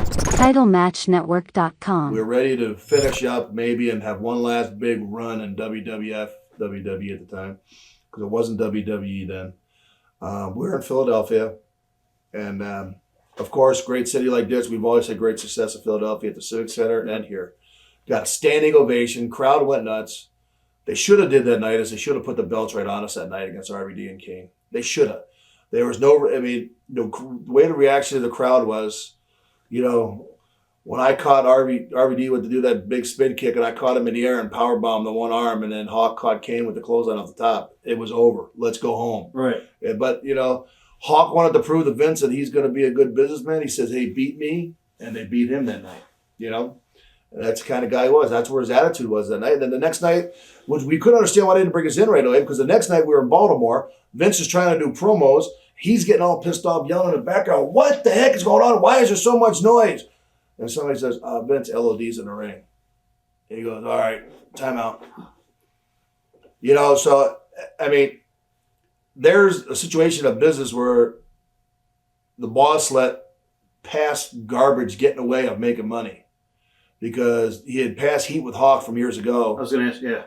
TitleMatchNetwork.com. We're ready to finish up maybe and have one last big run in WWF, WWE at the time, because it wasn't WWE then. We're in Philadelphia, and of course, great city like this, we've always had great success in Philadelphia at the Civic Center and here. Got a standing ovation, crowd went nuts. They should have did that night is they should have put the belts right on us that night against RVD and Kane. They should have. There was no, I mean, the way the reaction of the crowd was, you know, when I caught RVD with to do that big spin kick and I caught him in the air and powerbombed the one arm and then Hawk caught Kane with the clothesline off the top, it was over. Let's go home. Right. But, you know, Hawk wanted to prove to Vince that he's going to be a good businessman. He says, hey, beat me. And they beat him that night, you know. And that's the kind of guy he was. That's where his attitude was that night. And then the next night, which we couldn't understand why they didn't bring us in right away, because the next night we were in Baltimore. Vince is trying to do promos. He's getting all pissed off, yelling in the background, what the heck is going on? Why is there so much noise? And somebody says, Vince, LOD's in the ring. And he goes, all right, time out. You know, so, I mean, there's a situation of business where the boss let past garbage get in the way of making money because he had passed heat with Hawk from years ago. I was going to ask, yeah.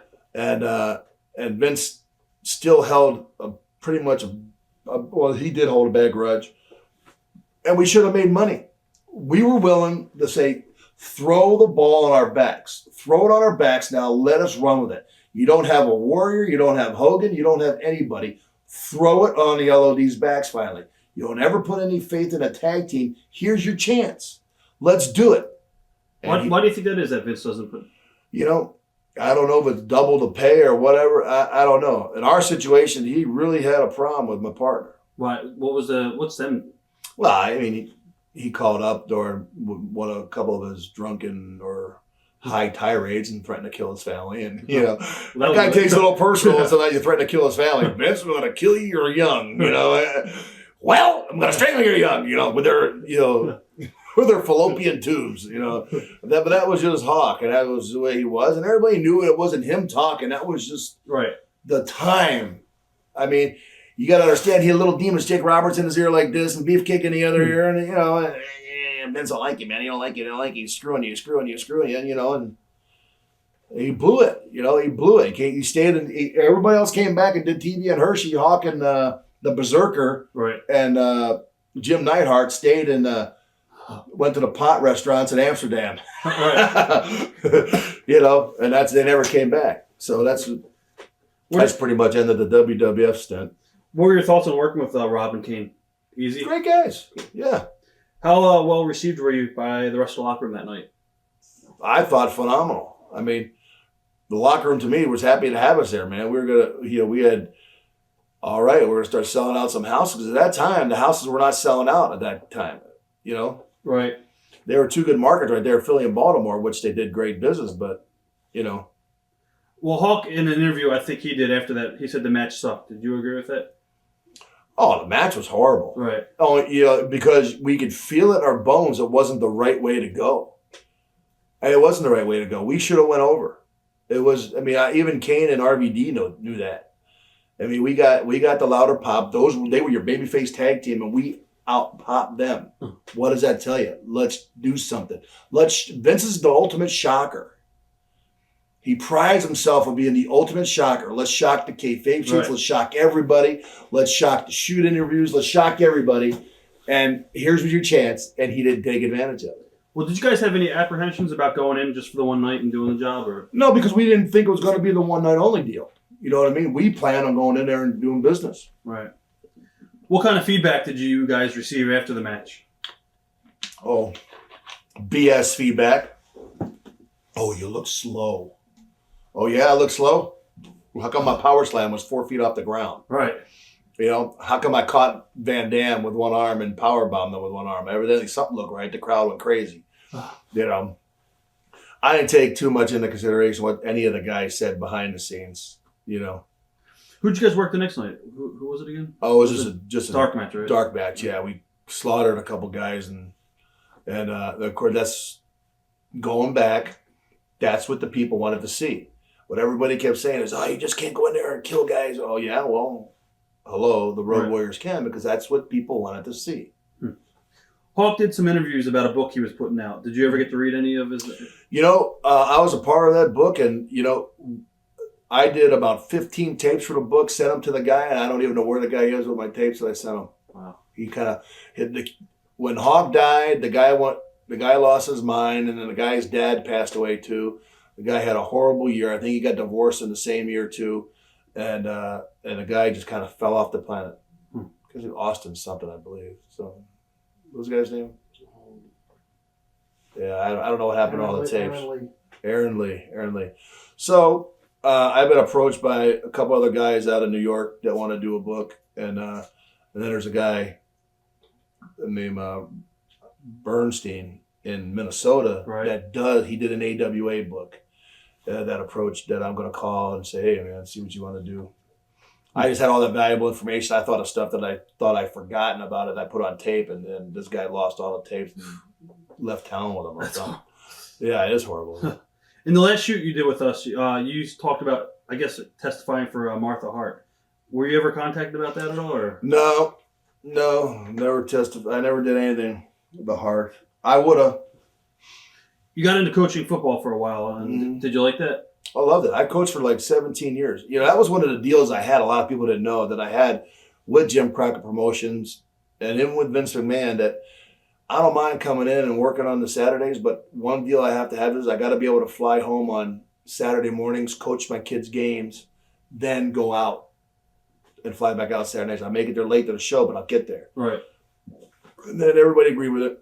And Vince still held well, he did hold a bad grudge. And we should have made money. We were willing to say, throw the ball on our backs. Throw it on our backs now. Let us run with it. You don't have a Warrior. You don't have Hogan. You don't have anybody. Throw it on the LOD's backs finally. You don't ever put any faith in a tag team. Here's your chance. Let's do it. Why do you think that is that Vince doesn't put? You know, I don't know if it's double the pay or whatever. I don't know. In our situation, he really had a problem with my partner. Why? What's them? Well, I mean, he called up during a couple of his drunken or high tirades and threatened to kill his family. And, you know, that guy takes it a little personal, so that you threaten to kill his family. Vince, I'm going to kill you, you're young, you know. Well, I'm going to strangle you young, you know, with their fallopian tubes, you know. But that was just Hawk, and that was the way he was. And everybody knew it wasn't him talking. That was just the time. I mean, you got to understand, he had a little demon Jake Roberts in his ear like this and Beefcake in the other ear. And, you know, Vince don't like you, man. He don't like you. He don't like you. He's screwing you, and, you know, and he blew it. You know, he blew it. He stayed, and everybody else came back and did TV and Hershey, Hawk, and the Berserker. Right. And Jim Neidhart stayed and went to the pot restaurants in Amsterdam. Right. You know, and they never came back. So that's pretty much ended the WWF stint. What were your thoughts on working with Rob and Kane? Easy? Great guys. Yeah. How well received were you by the rest of the locker room that night? I thought phenomenal. I mean, the locker room to me was happy to have us there, man. We were going to, we had, all right, we're going to start selling out some houses. At that time, the houses were not selling out at that time, you know? Right. There were two good markets right there, Philly and Baltimore, which they did great business, but, you know. Well, Hawk, in an interview I think he did after that, he said the match sucked. Did you agree with that? Oh, the match was horrible. Right. Oh, you know, because we could feel it in our bones it wasn't the right way to go. And it wasn't the right way to go. We should have went over. It was, I mean, even Kane and RVD knew that. I mean, we got the louder pop. They were your babyface tag team, and we out-popped them. What does that tell you? Let's do something. Vince is the ultimate shocker. He prides himself on being the ultimate shocker. Let's shock the kayfabe shoots. Right. Let's shock everybody. Let's shock the shoot interviews. Let's shock everybody. And here's your chance. And he didn't take advantage of it. Well, did you guys have any apprehensions about going in just for the one night and doing the job? Or no, because we didn't think it was going to be the one night only deal. You know what I mean? We planned on going in there and doing business. Right. What kind of feedback did you guys receive after the match? Oh, BS feedback. Oh, you look slow. Oh, yeah, I look slow? How come my power slam was 4 feet off the ground? Right. You know, how come I caught Van Dam with one arm and powerbombed him with one arm? Evidently something looked right. The crowd went crazy. You know, I didn't take too much into consideration what any of the guys said behind the scenes, you know. Who'd you guys work the next night? Who was it again? Oh, it was just a dark match, right? Dark match, yeah. We slaughtered a couple guys, and of course, that's going back. That's what the people wanted to see. What everybody kept saying is, oh, you just can't go in there and kill guys. Oh, yeah, well, hello, the Road Warriors can, because that's what people wanted to see. Hawk did some interviews about a book he was putting out. Did you ever get to read any of his? I was a part of that book, and I did about 15 tapes for the book, sent them to the guy, and I don't even know where the guy is with my tapes that I sent him. Wow. He kind of when Hawk died, the guy lost his mind, and then the guy's dad passed away too. The guy had a horrible year. I think he got divorced in the same year too, and the guy just kind of fell off the planet because of Austin something, I believe. So, what's the guy's name? Yeah, I don't know what happened to all the tapes. Aaron Lee. So I've been approached by a couple other guys out of New York that want to do a book, and then there's a guy named Bernstein in Minnesota he did an AWA book that approached that I'm going to call and say, hey man, see what you want to do. I just had all that valuable information. I thought of stuff that I thought I'd forgotten about it. I put on tape, and then this guy lost all the tapes and left town with them or something. Yeah, it is horrible. In the last shoot you did with us, you talked about, I guess, testifying for Martha Hart. Were you ever contacted about that at all? Or? No, never testified. I never did anything about Hart. I would have. You got into coaching football for a while, and did you like that? I loved it. I coached for like 17 years. That was one of the deals I had. A lot of people didn't know that I had with Jim Crockett Promotions and even with Vince McMahon that I don't mind coming in and working on the Saturdays, but one deal I have to have is I got to be able to fly home on Saturday mornings, coach my kids' games, then go out and fly back out Saturday nights. I'll make it there late to the show, but I'll get there. Right. And then everybody agreed with it.